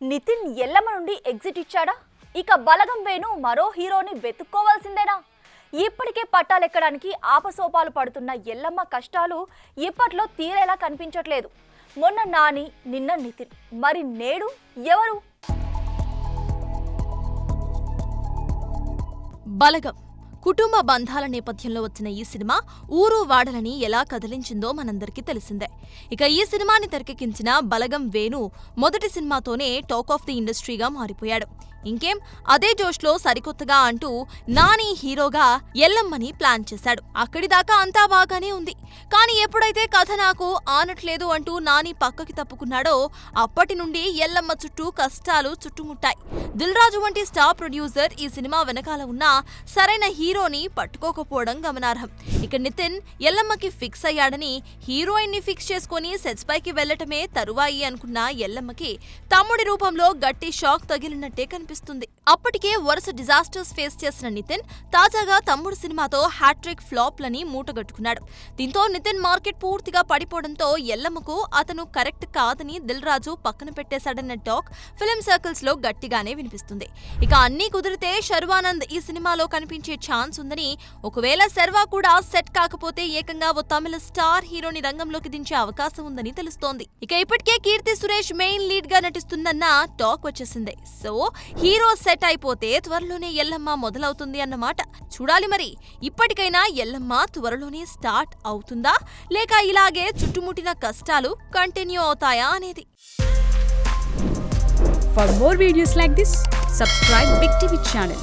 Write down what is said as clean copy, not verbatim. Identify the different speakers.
Speaker 1: నితిన్ ఎల్లమ్మ నుండి ఎగ్జిట్ ఇచ్చాడా? ఇక బలగం వేణు మరో హీరోని వెతుక్కోవాల్సిందేనా? ఇప్పటికే పట్టాలెక్కడానికి ఆపసోపాలు పడుతున్న ఎల్లమ్మ కష్టాలు ఇప్పట్లో తీరేలా కనిపించట్లేదు. మొన్న నాని, నిన్న నితిన్, మరి నేడు ఎవరు?
Speaker 2: బలగం కుటుంబ బంధాల నేపథ్యంలో వచ్చిన ఈ సినిమా ఊరు వాడలని ఎలా కదిలించిందో మనందరికీ తెలిసిందే. ఇక ఈ సినిమాని తెరకెక్కించిన బలగం వేణు మొదటి సినిమాతోనే టాక్ ఆఫ్ ది ఇండస్ట్రీగా మారిపోయాడు. ఇంకేం అదే జోష్లో సరికొత్తగా అంటూ నాని హీరోగా ఎల్లమ్మని ప్లాన్ చేశాడు. అక్కడిదాకా అంతా బాగానే ఉంది. కానీ ఎప్పుడైతే కథ నాకు ఆనట్లేదు అంటూ నాని పక్కకి తప్పుకున్నాడో అప్పటి నుండి ఎల్లమ్మ చుట్టూ కష్టాలు చుట్టుముట్టాయి. దిల్ రాజు వంటి స్టార్ ప్రొడ్యూసర్ ఈ సినిమా వెనకాల ఉన్న సరైన హీరోని పట్టుకోకపోవడం గమనార్హం. ఇక నితిన్ ఎల్లమ్మకి ఫిక్స్ అయ్యాడని హీరోయిన్ ని ఫిక్స్ చేసుకుని సెట్స్ పైకి వెళ్లటమే తరువాయి అనుకున్న ఎల్లమ్మకి తమ్ముడి రూపంలో గట్టి షాక్ తగిలినట్టే కనిపిస్తుంది. అప్పటికే వరుస డిజాస్టర్స్ ఫేస్ చేసిన నితిన్ తాజాగా తమ్ముడు సినిమాతో హ్యాట్రిక్ ఫ్లాప్ లని మూటగట్టుకున్నాడు. దీంతో నితిన్ మార్కెట్ పూర్తిగా పడిపోవడంతో ఎల్లమ్మకు అతను కరెక్ట్ కాదని దిల్ రాజు పక్కన పెట్టేశాడన్న టాక్ ఫిలిం సర్కిల్స్ లో గట్టిగానే వినిపిస్తుంది. ఇక అన్నీ కుదిరితే శర్వానంద్ ఈ సినిమాలో కనిపించే ఛాన్స్ ఉందని, ఒకవేళ శర్వా కూడా సెట్ కాకపోతే ఏకంగా ఓ తమిళ స్టార్ హీరోని రంగంలోకి దించే అవకాశం ఉందని తెలుస్తోంది. ఇక ఇప్పటికే కీర్తి సురేష్ మెయిన్ లీడ్ గా నటిస్తుందన్న టాక్ వచ్చేసింది. సో హీరో సెట్ అయిపోతే త్వరలోనే ఎల్లమ్మ మొదలవుతుంది అన్నమాట. చూడాలి మరి ఇప్పటికైనా ఎల్లమ్మ త్వరలోనే స్టార్ట్ అవుతుందా, లేక ఇలాగే చుట్టుముట్టిన కష్టాలు కంటిన్యూ అవుతాయా అనేది.
Speaker 3: For more videos like this, subscribe Big TV channel.